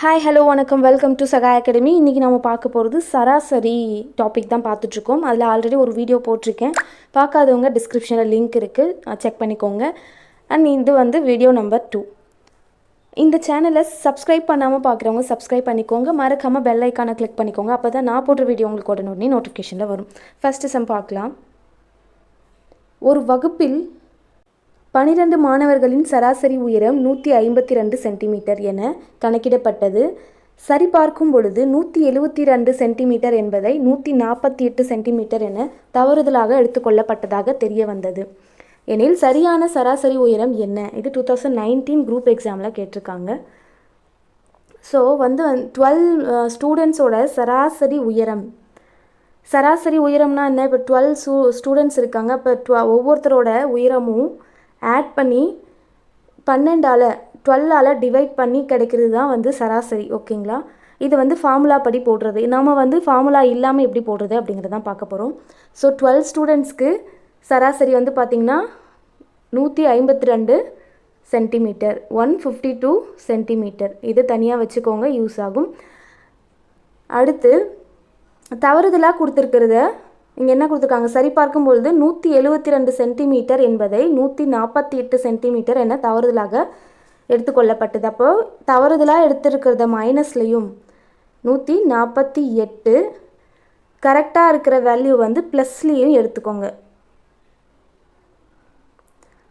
Hi hello வணக்கம் welcome to சகா academy. இன்றைக்கி நம்ம பார்க்க போகிறது சராசரி டாபிக் தான் பார்த்துட்ருக்கோம். அதில் ஆல்ரெடி ஒரு வீடியோ போட்டிருக்கேன், பார்க்காதவங்க டிஸ்கிரிப்ஷனில் லிங்க் இருக்குது, செக் பண்ணிக்கோங்க. அண்ட் இது வந்து வீடியோ நம்பர் 2. இந்த சேனலை சப்ஸ்கிரைப் பண்ணாமல் பார்க்குறவங்க சப்ஸ்கிரைப் பண்ணிக்கோங்க, மறக்காமல் பெல் ஐக்கானை கிளிக் பண்ணிக்கோங்க. அப்போ தான் நான் போடுற வீடியோ உங்களுக்கு உடனே நோட்டிஃபிகேஷனில் வரும். ஃபஸ்ட்டு சம் பார்க்கலாம். ஒரு வகுப்பில் 12 மாணவர்களின் சராசரி உயரம் 152 சென்டிமீட்டர் என கணக்கிடப்பட்டது. சரிபார்க்கும் பொழுது 172 சென்டிமீட்டர் என்பதை 148 சென்டிமீட்டர் என தவறுதலாக எடுத்துக்கொள்ளப்பட்டதாக தெரிய வந்தது. எனில் சரியான சராசரி உயரம் என்ன? இது 2019 குரூப் எக்ஸாமில் கேட்டிருக்காங்க. ஸோ வந்து 12 ஸ்டூடெண்ட்ஸோட சராசரி உயரம்னா என்ன? இப்போ 12 ஸ்டூடெண்ட்ஸ் இருக்காங்க. இப்போ ஒவ்வொருத்தரோட உயரமும் ஆட் பண்ணி 12ஆல் டிவைட் பண்ணி கிடைக்கிறது தான் வந்து சராசரி. ஓகேங்களா? இது வந்து ஃபார்முலா படி போடுறது. நம்ம வந்து ஃபார்முலா இல்லாமல் எப்படி போடுறது அப்படிங்கிறத தான் பார்க்க போகிறோம். ஸோ 12 ஸ்டூடெண்ட்ஸ்க்கு சராசரி வந்து பார்த்திங்கன்னா 152 சென்டிமீட்டர், 152 சென்டிமீட்டர். இது தனியாக வச்சுக்கோங்க, யூஸ் ஆகும். அடுத்து தவறுதலாக கொடுத்துருக்கிறத இங்கே என்ன கொடுத்துருக்காங்க? சரி பார்க்கும்பொழுது 172 சென்டிமீட்டர் என்பதை 148 சென்டிமீட்டர் என தவறுதலாக எடுத்துக்கொள்ளப்பட்டது. அப்போ தவறுதலாக எடுத்துருக்கிறத மைனஸ்லையும் 148, கரெக்டாக இருக்கிற வேல்யூ வந்து ப்ளஸ்லேயும் எடுத்துக்கோங்க.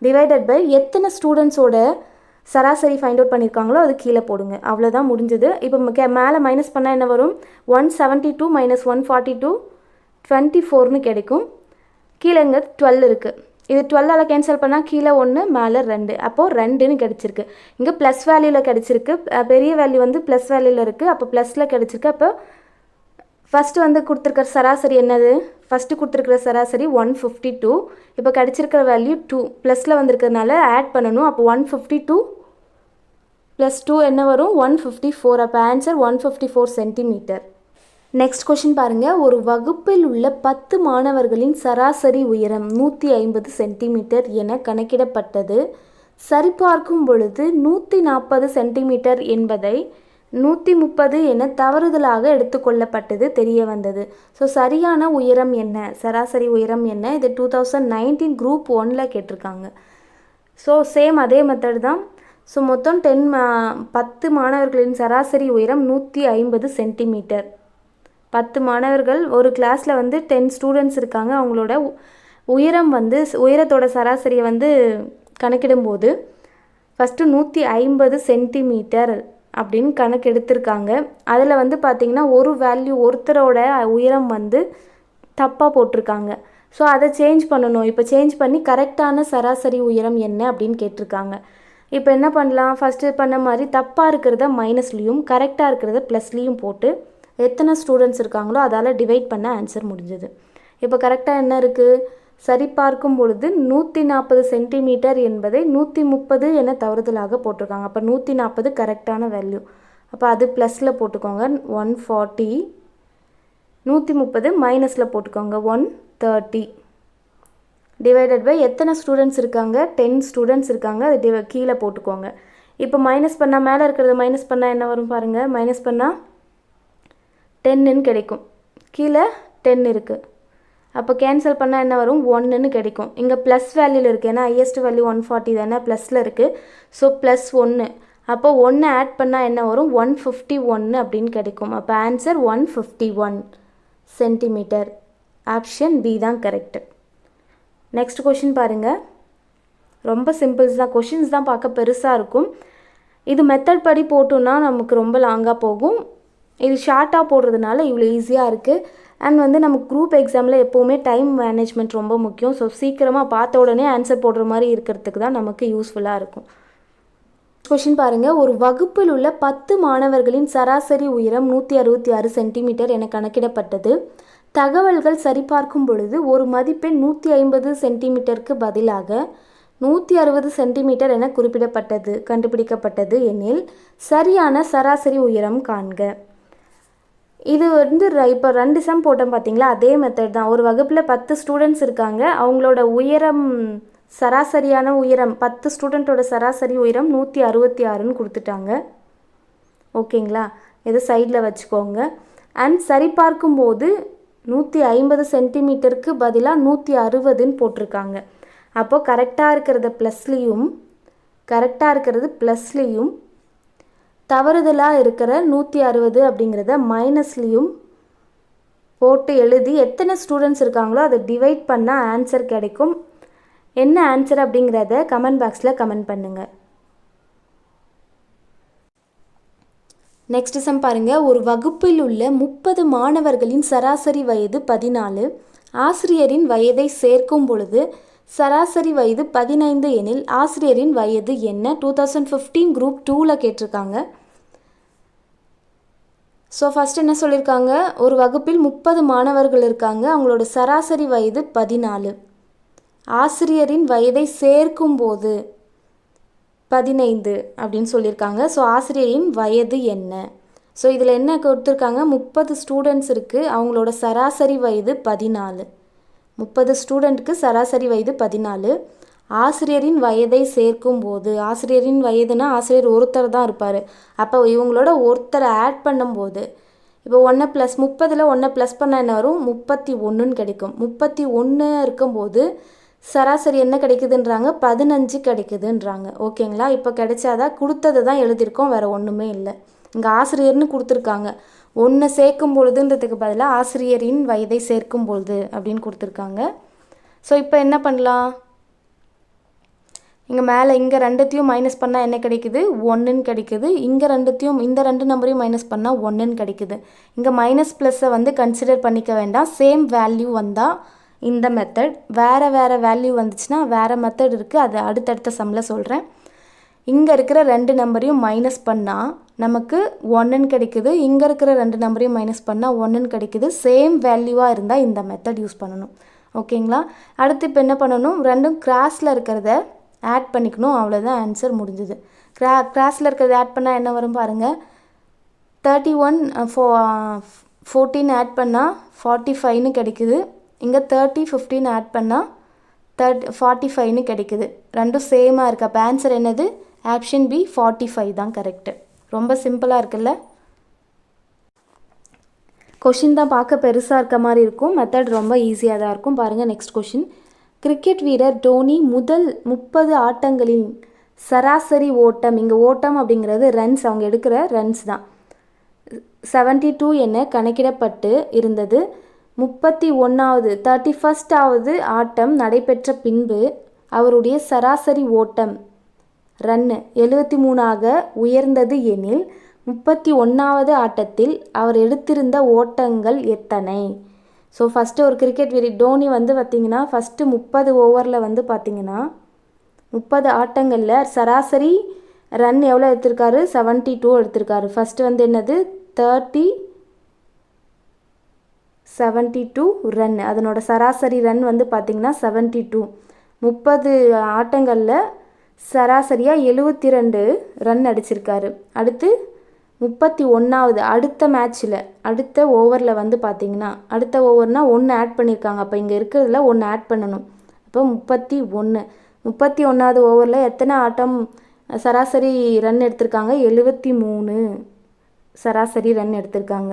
டிவைடட் பை எத்தனை ஸ்டூடெண்ட்ஸோட சராசரி ஃபைண்ட் அவுட் பண்ணியிருக்காங்களோ அது கீழே போடுங்க. அவ்வளோதான், முடிஞ்சது. இப்போ மேலே மைனஸ் பண்ணால் என்ன வரும்? 172 மைனஸ் 142 24ன்னு கிடைக்கும். கீழே இங்கே 12 இருக்குது. இது 12ஆல் கேன்சல் பண்ணால் கீழே 1 மேலே 2, அப்போது 2ன்னு கிடச்சிருக்கு. இங்கே ப்ளஸ் வேல்யூவில் கிடச்சிருக்கு. பெரிய வேல்யூ வந்து ப்ளஸ் வேல்யூவில் இருக்குது, அப்போ ப்ளஸில் கிடச்சிருக்கு. அப்போ ஃபஸ்ட்டு வந்து கொடுத்துருக்கிற சராசரி என்னது? ஃபஸ்ட்டு கொடுத்துருக்கிற சராசரி 152. இப்போ கிடச்சிருக்கிற வேல்யூ 2 ப்ளஸில் வந்திருக்கிறதுனால ஆட் பண்ணணும். அப்போ 152 + 2 என்ன வரும்? 154. அப்போ ஆன்சர் 154 சென்டிமீட்டர். நெக்ஸ்ட் கொஷின் பாருங்கள். ஒரு வகுப்பில் உள்ள 10 மாணவர்களின் சராசரி உயரம் 150 சென்டிமீட்டர் என கணக்கிடப்பட்டது. சரிபார்க்கும் பொழுது 140 சென்டிமீட்டர் என்பதை 130 என தவறுதலாக எடுத்துக்கொள்ளப்பட்டது தெரிய வந்தது. ஸோ சரியான உயரம் என்ன? சராசரி உயரம் என்ன? இது 2019 குரூப் 1ல் கேட்டிருக்காங்க. ஸோ சேம் அதே மெத்தட் தான். ஸோ மொத்தம் 10 மாணவர்களின் சராசரி உயரம் 150 சென்டிமீட்டர். 10 மாணவர்கள் ஒரு கிளாஸில் வந்து 10 ஸ்டூடெண்ட்ஸ் இருக்காங்க. அவங்களோட உயரம் வந்து உயரத்தோட சராசரியை வந்து கணக்கிடும்போது ஃபஸ்ட்டு 150 சென்டிமீட்டர் அப்படின்னு கணக்கு எடுத்திருக்காங்க. அதில் வந்து பார்த்திங்கன்னா ஒரு வேல்யூ, ஒருத்தரோட உயரம் வந்து தப்பாக போட்டிருக்காங்க. ஸோ அதை சேஞ்ச் பண்ணணும். இப்போ சேஞ்ச் பண்ணி கரெக்டான சராசரி உயரம் என்ன அப்படின்னு கேட்டிருக்காங்க. இப்போ என்ன பண்ணலாம்? ஃபஸ்ட்டு பண்ண மாதிரி தப்பாக இருக்கிறத மைனஸ்லேயும் கரெக்டாக இருக்கிறத ப்ளஸ்லேயும் போட்டு எத்தனை ஸ்டூடெண்ட்ஸ் இருக்காங்களோ அதால் டிவைட் பண்ண ஆன்சர் முடிஞ்சது. இப்போ கரெக்டாக என்ன இருக்குது? சரி பார்க்கும் பொழுது 140 சென்டிமீட்டர் என்பதை 130 என தவறுதலாக போட்டிருக்காங்க. அப்போ 140 கரெக்டான வேல்யூ. அப்போ அது ப்ளஸில் போட்டுக்கோங்க 140, 130 மைனஸில் போட்டுக்கோங்க 130. டிவைடட் பை எத்தனை ஸ்டூடெண்ட்ஸ் இருக்காங்க? 10 ஸ்டூடெண்ட்ஸ் இருக்காங்க. அது கீழே போட்டுக்கோங்க. இப்போ மைனஸ் பண்ணால் மேலே இருக்கிறத மைனஸ் பண்ணால் என்ன வரும் பாருங்கள்? மைனஸ் பண்ணால் 10ன்னு கிடைக்கும். கீழே 10 இருக்குது. அப்போ கேன்சல் பண்ணால் என்ன வரும்? 1ன்னு கிடைக்கும். இங்கே ப்ளஸ் வேல்யூவில் இருக்குது, ஏன்னா ஹையஸ்ட் வேல்யூ 140 தானே, ப்ளஸில் இருக்குது. ஸோ +1. அப்போ 1 ஆட் பண்ணால் என்ன வரும்? 151 அப்படின்னு கிடைக்கும். அப்போ ஆன்சர் 151 சென்டிமீட்டர். ஆப்ஷன் பி தான் கரெக்டு. நெக்ஸ்ட் கொஷின் பாருங்கள். ரொம்ப சிம்பிள்ஸ் தான், கொஷின்ஸ் தான் பார்க்க பெருசாக இருக்கும். இது மெத்தட் படி போட்டோன்னா நமக்கு ரொம்ப லாங்காக போகும். இது ஷார்ட்டாக போடுறதுனால இவ்வளோ ஈஸியாக இருக்குது. அண்ட் வந்து நமக்கு குரூப் எக்ஸாமில் எப்போவுமே டைம் மேனேஜ்மெண்ட் ரொம்ப முக்கியம். ஸோ சீக்கிரமாக பார்த்த உடனே ஆன்சர் போடுற மாதிரி இருக்கிறதுக்கு தான் நமக்கு யூஸ்ஃபுல்லாக இருக்கும். கொஷின் பாருங்கள். ஒரு வகுப்பில் உள்ள 10 மாணவர்களின் சராசரி உயரம் 166 சென்டிமீட்டர் என கணக்கிடப்பட்டது. தகவல்கள் சரிபார்க்கும் பொழுது ஒரு மதிப்பெண் 150 சென்டிமீட்டருக்கு பதிலாக 160 சென்டிமீட்டர் என கண்டுபிடிக்கப்பட்டது எனில் சரியான சராசரி உயரம் காண்க. இது வந்து இப்போ 2 சம் போட்டோம் பார்த்தீங்களா? அதே மெத்தட் தான். ஒரு வகுப்பில் 10 ஸ்டூடெண்ட்ஸ் இருக்காங்க. அவங்களோட உயரம் சராசரியான உயரம் 10 ஸ்டூடெண்ட்டோட சராசரி உயரம் 166ன்னு கொடுத்துட்டாங்க. ஓகேங்களா, இதை சைடில் வச்சுக்கோங்க. அண்ட் சரிபார்க்கும்போது 150 சென்டிமீட்டருக்கு பதிலாக 160ன்னு போட்டிருக்காங்க. அப்போது கரெக்டாக இருக்கிறது ப்ளஸ்லேயும் தவறுதலாக இருக்கிற 160 அப்படிங்கிறத மைனஸ்லேயும் போட்டு எழுதி எத்தனை ஸ்டூடெண்ட்ஸ் இருக்காங்களோ அதை டிவைட் பண்ணால் ஆன்சர் கிடைக்கும். என்ன ஆன்சர் அப்படிங்கிறத கமெண்ட் பாக்ஸில் கமெண்ட் பண்ணுங்கள். நெக்ஸ்ட் சம் பாருங்கள். ஒரு வகுப்பில் உள்ள 30 மாணவர்களின் சராசரி வயது 14. ஆசிரியரின் வயதை சேர்க்கும் பொழுது சராசரி வயது 15 எனில் ஆசிரியரின் வயது என்ன? 2015 குரூப் 2ல் கேட்டிருக்காங்க. ஸோ ஃபஸ்ட் என்ன சொல்லியிருக்காங்க, ஒரு வகுப்பில் 30 மாணவர்கள் இருக்காங்க, அவங்களோட சராசரி வயது 14. ஆசிரியரின் வயதை சேர்க்கும்போது 15 அப்படின்னு சொல்லியிருக்காங்க. ஸோ ஆசிரியரின் வயது என்ன? ஸோ இதில் என்ன கொடுத்துருக்காங்க, 30 ஸ்டூடெண்ட்ஸ் இருக்குது, அவங்களோட சராசரி வயது 14. 30 ஸ்டூடெண்ட்டுக்கு சராசரி வயது 14. ஆசிரியரின் வயதை சேர்க்கும்போது, ஆசிரியரின் வயதுனா ஆசிரியர் ஒருத்தர் தான் இருப்பார். அப்போ இவங்களோட ஒருத்தரை ஆட் பண்ணும்போது இப்போ 1 + 30ல் 1 ப்ளஸ் பண்ணால் என்ன வரும், 31ன்னு கிடைக்கும். 31 இருக்கும்போது சராசரி என்ன கிடைக்குதுன்றாங்க, 15 கிடைக்குதுன்றாங்க. ஓகேங்களா, இப்போ கிடைச்சாதான் கொடுத்தது தான் எழுதியிருக்கோம், வேறு ஒன்றுமே இல்லை. இங்கே ஆசிரியர்னு கொடுத்துருக்காங்க, 1 சேர்க்கும் பொழுதுன்றதுக்கு பதிலாக ஆசிரியரின் வயதை சேர்க்கும் பொழுது அப்படின்னு கொடுத்துருக்காங்க. ஸோ இப்போ என்ன பண்ணலாம், இங்கே மேலே இங்கே ரெண்டுத்தையும் மைனஸ் பண்ணால் என்ன கிடைக்குது, 1ன்னு கிடைக்குது. இங்கே ரெண்டுத்தையும் இந்த 2 நம்பரையும் மைனஸ் பண்ணால் 1ன்னு கிடைக்குது. இங்கே மைனஸ் ப்ளஸ்ஸை வந்து கன்சிடர் பண்ணிக்க வேண்டாம். சேம் வேல்யூ வந்தால் இந்த மெத்தட், வேறு வேல்யூ வந்துச்சுன்னா வேறு மெத்தட் இருக்குது, அது அடுத்தடுத்த சம்மில் சொல்கிறேன். இங்கே இருக்கிற 2 நம்பரையும் மைனஸ் பண்ணால் நமக்கு 1ன்னு கிடைக்குது. இங்கே இருக்கிற 2 நம்பரையும் மைனஸ் பண்ணால் 1ன்னு கிடைக்குது. சேம் வேல்யூவாக இருந்தால் இந்த மெத்தட் யூஸ் பண்ணணும். ஓகேங்களா, அடுத்து இப்போ என்ன பண்ணணும், ரெண்டும் கிராஸில் இருக்கிறத ஆட் பண்ணிக்கணும், அவ்வளோதான், ஆன்சர் முடிஞ்சுது. கிராஸில் இருக்கிறத ஆட் பண்ணால் என்ன வரும் பாருங்கள், 31 14 ஆட் பண்ணால் 45ன்னு கிடைக்குது. இங்கே 30 15 ஆட் பண்ணால் 45ன்னு கிடைக்குது. ரெண்டும் சேமாக இருக்குது. அப்போ ஆன்சர் என்னது, ஆப்ஷன் பி 45 தான் கரெக்டு. ரொம்ப சிம்பிளாக இருக்குல்ல. கொஷின் தான் பார்க்க பெருசாக இருக்க மாதிரி இருக்கும், மெத்தட் ரொம்ப ஈஸியாக தான் இருக்கும். பாருங்கள் நெக்ஸ்ட் கொஷின். கிரிக்கெட் வீரர் டோனி முதல் 30 ஆட்டங்களின் சராசரி ஓட்டம், இங்கே ஓட்டம் அப்படிங்கிறது ரன்ஸ், அவங்க எடுக்கிற ரன்ஸ் தான், 72 என கணக்கிடப்பட்டு இருந்தது. 31வது ஆட்டம் நடைபெற்ற பின்பு அவருடைய சராசரி ஓட்டம் ரன்னு 73ஆக உயர்ந்தது எனில் 31வது ஆட்டத்தில் அவர் எடுத்திருந்த ஓட்டங்கள் எத்தனை? ஸோ ஃபஸ்ட்டு ஒரு கிரிக்கெட் வீரர் டோனி வந்து பார்த்திங்கன்னா ஃபஸ்ட்டு 30 ஓவரில் வந்து பார்த்திங்கன்னா 30 ஆட்டங்களில் சராசரி ரன் எவ்வளோ எடுத்திருக்காரு, 72 எடுத்திருக்காரு. ஃபஸ்ட்டு வந்து என்னது 72 ரன், அதனோட சராசரி ரன் வந்து பார்த்திங்கன்னா 72. 30 ஆட்டங்களில் சராசரியாக 72 ரன் அடிச்சிருக்காரு. அடுத்து 31வது அடுத்த மேட்ச்சில் அடுத்த ஓவரில் வந்து பார்த்திங்கன்னா, அடுத்த ஓவர்னால் 1 ஆட் பண்ணியிருக்காங்க, அப்போ இங்கே இருக்கிறதுல 1 ஆட் பண்ணணும். அப்போ 31வது ஓவரில் எத்தனை ஆட்டம் சராசரி ரன் எடுத்திருக்காங்க, 73 சராசரி ரன் எடுத்திருக்காங்க.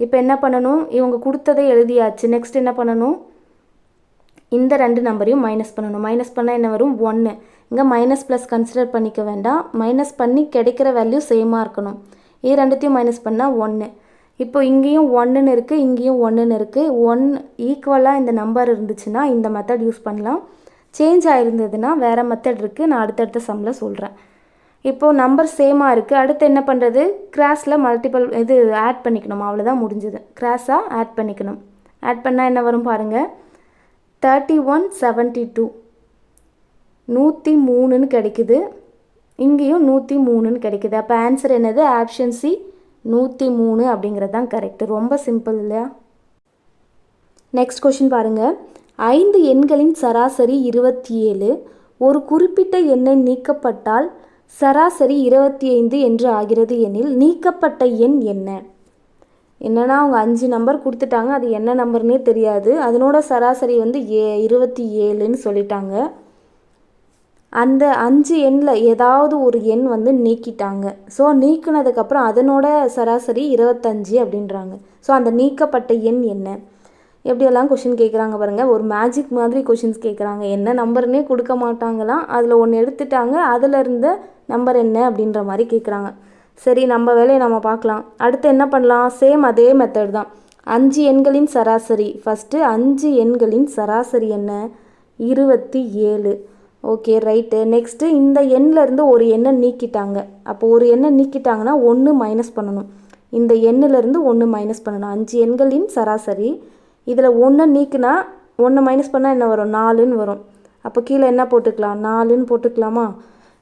இப்போ என்ன பண்ணணும், இவங்க கொடுத்ததை எழுதியாச்சு. நெக்ஸ்ட் என்ன பண்ணணும், இந்த 2 நம்பரையும் மைனஸ் பண்ணணும். மைனஸ் பண்ணால் என்ன வரும், 1. இங்கே மைனஸ் ப்ளஸ் கன்சிடர் பண்ணிக்க வேண்டாம், மைனஸ் பண்ணி கிடைக்கிற வேல்யூ சேமாக இருக்கணும். இது ரெண்டுத்தையும் மைனஸ் பண்ணால் 1. இப்போ இங்கேயும் 1ன்னு இருக்குது, இங்கேயும் 1ன்னு இருக்குது. 1 ஈக்குவலாக இந்த நம்பர் இருந்துச்சுன்னா இந்த மெத்தட் யூஸ் பண்ணலாம். சேஞ்ச் ஆகிருந்ததுன்னா வேறு மெத்தட் இருக்குது, நான் அடுத்தடுத்த சம்மில் சொல்கிறேன். இப்போது நம்பர் சேமாக இருக்குது. அடுத்து என்ன பண்ணுறது, கிராஸில் மல்டிபிள் இது ஆட் பண்ணிக்கணும், அவ்வளோதான் முடிஞ்சுது. கிராஸாக ஆட் பண்ணிக்கணும். ஆட் பண்ணால் என்ன வரும் பாருங்கள், 31 72 103ன்னு கிடைக்குது. இங்கேயும் 103ன்னு கிடைக்குது. அப்போ ஆன்சர் என்னது, ஆப்ஷன் சி 103 அப்படிங்கிறது தான் கரெக்டு. ரொம்ப சிம்பிள் இல்லையா. நெக்ஸ்ட் கொஷின் பாருங்கள். 5 எண்களின் சராசரி 27. ஒரு குறிப்பிட்ட எண்ணை நீக்கப்பட்டால் சராசரி 25 என்று ஆகிறது எனில் நீக்கப்பட்ட எண் என்ன? என்னென்னா அவங்க 5 நம்பர் கொடுத்துட்டாங்க, அது என்ன நம்பர்னே தெரியாது, அதனோட சராசரி வந்து 27ன்னு சொல்லிட்டாங்க. அந்த 5 எண்ணில் ஏதாவது ஒரு எண் வந்து நீக்கிட்டாங்க. ஸோ நீக்கினதுக்கப்புறம் அதனோட சராசரி 25 அப்படின்றாங்க. ஸோ அந்த நீக்கப்பட்ட எண் என்ன? எப்படியெல்லாம் கொஷின் கேட்குறாங்க பாருங்கள். ஒரு மேஜிக் மாதிரி கொஷின்ஸ் கேட்குறாங்க. என்ன நம்பர்னே கொடுக்க மாட்டாங்களாம். அதில் ஒன்று எடுத்துட்டாங்க, அதில் இருந்த நம்பர் என்ன அப்படின்ற மாதிரி கேட்குறாங்க. சரி, நம்ம வேலையை நம்ம பார்க்கலாம். அடுத்து என்ன பண்ணலாம்? சேம் அதே மெத்தட் தான். 5 எண்களின் சராசரி. ஃபஸ்ட்டு 5 எண்களின் சராசரி என்ன? 27. Okay, right. நெக்ஸ்ட்டு இந்த எண்ணிலேருந்து ஒரு எண்ணை நீக்கிட்டாங்க. அப்போ ஒரு எண்ணை நீக்கிட்டாங்கன்னா 1 மைனஸ் பண்ணணும். இந்த எண்ணிலேருந்து 1 மைனஸ் பண்ணணும். 5 எண்களின் சராசரி. இதில் 1 நீக்குனா 1 மைனஸ் பண்ணால் என்ன வரும்? 4ன்னு வரும். அப்போ கீழே என்ன போட்டுக்கலாம்? 4ன்னு போட்டுக்கலாமா?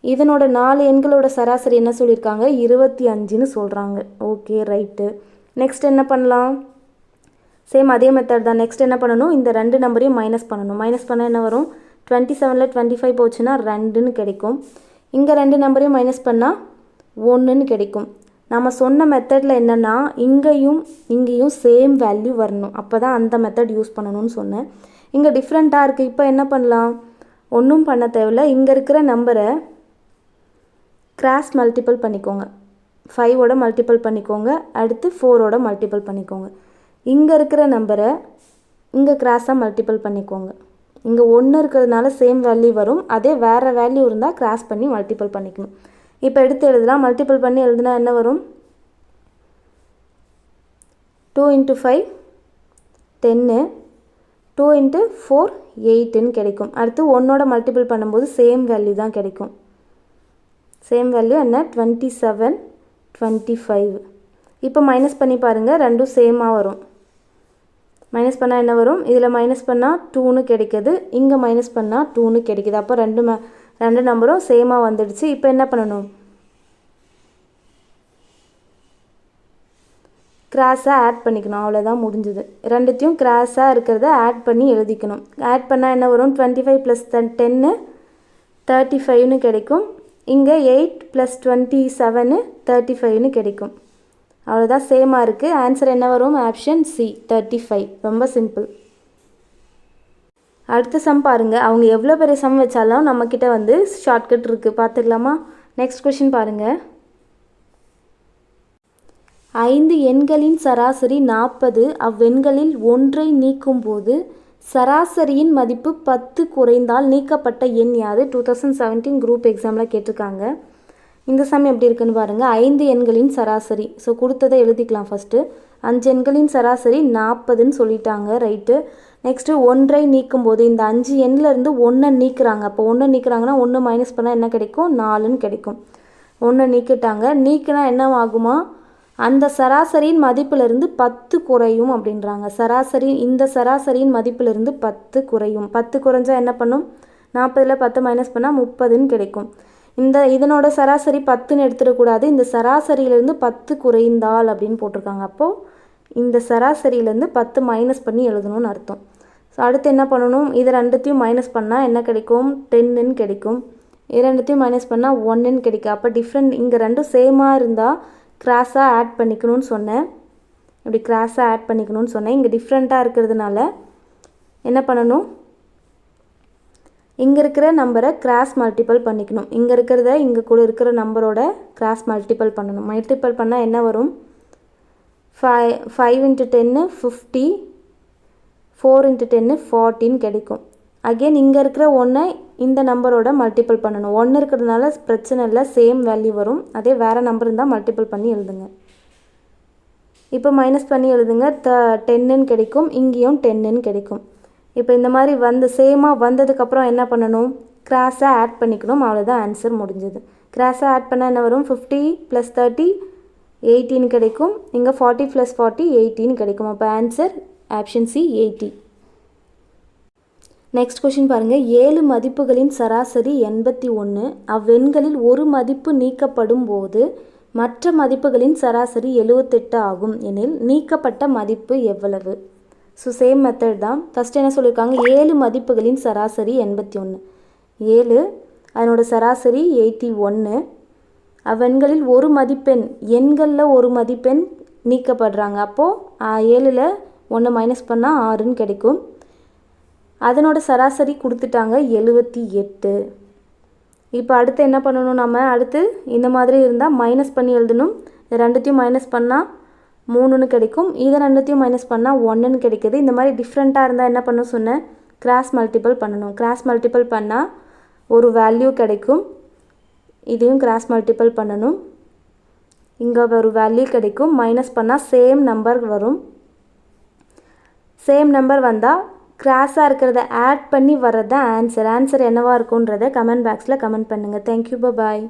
இதனோட 4 எண்களோட சராசரி என்ன சொல்லியிருக்காங்க? 25ன்னு சொல்கிறாங்க. Okay, right. நெக்ஸ்ட் என்ன பண்ணலாம்? சேம் அதே மெத்தட் தான். நெக்ஸ்ட் என்ன பண்ணணும்? இந்த 2 நம்பரையும் மைனஸ் பண்ணணும். மைனஸ் பண்ணால் என்ன வரும்? 27ல் 25 போச்சுன்னா 2ன்னு கிடைக்கும். இங்கே 2 நம்பரையும் மைனஸ் பண்ணால் 1ன்னு கிடைக்கும். நம்ம சொன்ன மெத்தடில் என்னென்னா இங்கேயும் சேம் வேல்யூ வரணும். அப்போ தான் அந்த மெத்தட் யூஸ் பண்ணணும்னு சொன்னேன். இங்கே டிஃப்ரெண்ட்டாக இருக்குது. இப்போ என்ன பண்ணலாம்? ஒன்றும் பண்ண தேவையில்ல. இங்கே இருக்கிற நம்பரை கிராஸ் மல்டிபிள் பண்ணிக்கோங்க. 5ஓட மல்டிபிள் பண்ணிக்கோங்க. அடுத்து 4ஓட மல்டிபிள் பண்ணிக்கோங்க. இங்கே இருக்கிற நம்பரை இங்கே கிராஸாக மல்டிபிள் பண்ணிக்கோங்க. இங்கே 1 இருக்கிறதுனால சேம் வேல்யூ வரும். அதே வேறு வேல்யூ இருந்தால் கிராஸ் பண்ணி மல்டிபிள் பண்ணிக்கணும். இப்போ எடுத்து எழுதலாம். மல்டிபிள் பண்ணி எழுதுனா என்ன வரும்? 2 × 5 10, 2 × 4 8ன்னு கிடைக்கும். அடுத்து 1ஓட மல்டிபிள் பண்ணும்போது சேம் வேல்யூ தான் கிடைக்கும். சேம் வேல்யூ என்ன? 27, 25. இப்போ மைனஸ் பண்ணி பாருங்கள், ரெண்டும் சேமாக வரும். மைனஸ் பண்ணால் என்ன வரும்? இதில் மைனஸ் பண்ணால் 2ன்னு கிடைக்கிது, இங்கே மைனஸ் பண்ணால் 2ன்னு கிடைக்கிது. அப்போ ரெண்டு நம்பரும் சேமாக வந்துடுச்சு. இப்போ என்ன பண்ணணும்? கிராஸாக ஆட் பண்ணிக்கணும். அவ்வளோதான், முடிஞ்சுது. ரெண்டுத்தையும் கிராஸாக இருக்கிறத ஆட் பண்ணி எழுதிக்கணும். ஆட் பண்ணால் என்ன வரும்? 25 + 10 35ன்னு கிடைக்கும். இங்கே 8 + 27 35ன்னு கிடைக்கும். அவ்வளோதான், சேமாக இருக்குது. ஆன்சர் என்ன வரும்? Option C, 35. ரொம்ப சிம்பிள். அடுத்த சம் பாருங்கள். அவங்க எவ்வளோ பெரிய சம் வச்சாலும் நம்மக்கிட்ட வந்து ஷார்ட்கட் இருக்குது. பார்த்துக்கலாமா? நெக்ஸ்ட் கொஷின் பாருங்கள். 5 எண்களின் சராசரி 40. அவ்வெண்களில் ஒன்றை நீக்கும்போது சராசரியின் மதிப்பு 10 குறைந்தால் நீக்கப்பட்ட எண் யாது? 2017 குரூப் எக்ஸாமில் கேட்டிருக்காங்க. இந்த சம் எப்படி இருக்குன்னு பாருங்கள். 5 எண்களின் சராசரி. ஸோ கொடுத்ததை எழுதிக்கலாம் ஃபஸ்ட்டு. 5 எண்களின் சராசரி 40ன்னு சொல்லிட்டாங்க. ரைட்டு. நெக்ஸ்ட்டு ஒன்றை நீக்கும்போது இந்த 5 எண்ணிலேருந்து 1 நீக்குறாங்க. அப்போ 1 நீக்குறாங்கன்னா 1 மைனஸ் பண்ணால் என்ன கிடைக்கும்? 4ன்னு கிடைக்கும். 1 நீக்கிட்டாங்க. நீக்கினா என்ன ஆகுமா? அந்த சராசரியின் மதிப்பிலிருந்து 10 குறையும் அப்படின்றாங்க. இந்த சராசரியின் மதிப்பிலிருந்து 10 குறையும். 10 குறைஞ்சா என்ன பண்ணும்? 40ல் 10 மைனஸ் பண்ணால் 30ன்னு கிடைக்கும். இதனோட சராசரி 10ன்னு எடுத்துடக்கூடாது. இந்த சராசரியிலேருந்து 10 குறைந்தால் அப்படின்னு போட்டிருக்காங்க. அப்போது இந்த சராசரியிலேருந்து 10 மைனஸ் பண்ணி எழுதணும்னு அர்த்தம். ஸோ அடுத்து என்ன பண்ணணும்? இது ரெண்டுத்தையும் மைனஸ் பண்ணால் என்ன கிடைக்கும்? 10ன்னு கிடைக்கும். இது ரெண்டுத்தையும் மைனஸ் பண்ணால் 1ன்னு கிடைக்கும். அப்போ டிஃப்ரெண்ட் இங்கே ரெண்டும் சேமாக இருந்தால் கிராஸாக ஆட் பண்ணிக்கணும்னு சொன்னேன். இப்படி கிராஸாக ஆட் பண்ணிக்கணும்னு சொன்னேன். இங்கே டிஃப்ரெண்ட்டாக இருக்கிறதுனால என்ன பண்ணணும்? இங்கே இருக்கிற நம்பரை கிராஸ் மல்டிபிள் பண்ணிக்கணும். இங்கே இருக்கிறத இங்கே கூட இருக்கிற நம்பரோட கிராஸ் மல்டிபிள் பண்ணணும். மல்டிபிள் பண்ணால் என்ன வரும்? 5 × 10 50, 4 × 10 40ன்னு கிடைக்கும். அகெயின் இங்கே இருக்கிற 1 இந்த நம்பரோட மல்டிபிள் பண்ணணும். 1 இருக்கிறதுனால பிரச்சனை இல்லை, சேம் வேல்யூ வரும். அதே வேறு நம்பர் இருந்தால் மல்டிபிள் பண்ணி எழுதுங்க. இப்போ மைனஸ் பண்ணி எழுதுங்க. 10ன்னு கிடைக்கும். இங்கேயும் 10ன்னு கிடைக்கும். இப்போ இந்த மாதிரி சேமாக வந்ததுக்கப்புறம் என்ன பண்ணணும்? கிராஸாக ஆட் பண்ணிக்கணும். அவ்வளோதான், ஆன்சர் முடிஞ்சது. கிராஸாக ஆட் பண்ணால் என்ன வரும்? 50 + 30 18 கிடைக்கும். இங்கே 40 + 40 18 கிடைக்கும். அப்போ answer option C, 80. Next question பாருங்கள். 7 மதிப்புகளின் சராசரி 81. அவ்வெண்களில் ஒரு மதிப்பு நீக்கப்படும் போது மற்ற மதிப்புகளின் சராசரி 78 ஆகும் எனில் நீக்கப்பட்ட மதிப்பு எவ்வளவு? ஸோ சேம் மெத்தட் தான். ஃபஸ்ட்டு என்ன சொல்லியிருக்காங்க? 7 மதிப்புகளின் சராசரி 81. 7 அதனோட சராசரி 81. அவ்வெண்களில் ஒரு மதிப்பெண், எண்களில் ஒரு மதிப்பெண் நீக்கப்படுறாங்க. அப்போது 7ல் 1 மைனஸ் பண்ணால் 6ன்னு கிடைக்கும். அதனோட சராசரி கொடுத்துட்டாங்க 78. இப்போ அடுத்து என்ன பண்ணணும், நம்ம அடுத்து இந்த மாதிரி இருந்தால் மைனஸ் பண்ணி எழுதணும். இது ரெண்டுத்தையும் மைனஸ் பண்ணால் 3ன்னு கிடைக்கும். இதை ரெண்டுத்தையும் மைனஸ் பண்ணால் 1ன்னு கிடைக்குது. இந்த மாதிரி டிஃப்ரெண்ட்டாக இருந்தால் என்ன பண்ண சொன்னேன், கிராஸ் மல்டிபிள் பண்ணணும். கிராஸ் மல்டிபிள் பண்ணால் ஒரு வேல்யூ கிடைக்கும். இதையும் கிராஸ் மல்டிபிள் பண்ணணும். இங்கே ஒரு வேல்யூ கிடைக்கும். மைனஸ் பண்ணால் சேம் நம்பர் வரும். சேம் நம்பர் வந்தால் கிராஸாக இருக்கிறத ஆட் பண்ணி வர்றது தான் ஆன்சர். ஆன்சர் என்னவாக இருக்குன்றதை கமெண்ட் பாக்ஸில் கமெண்ட் பண்ணுங்கள். தேங்க்யூ, பாய்.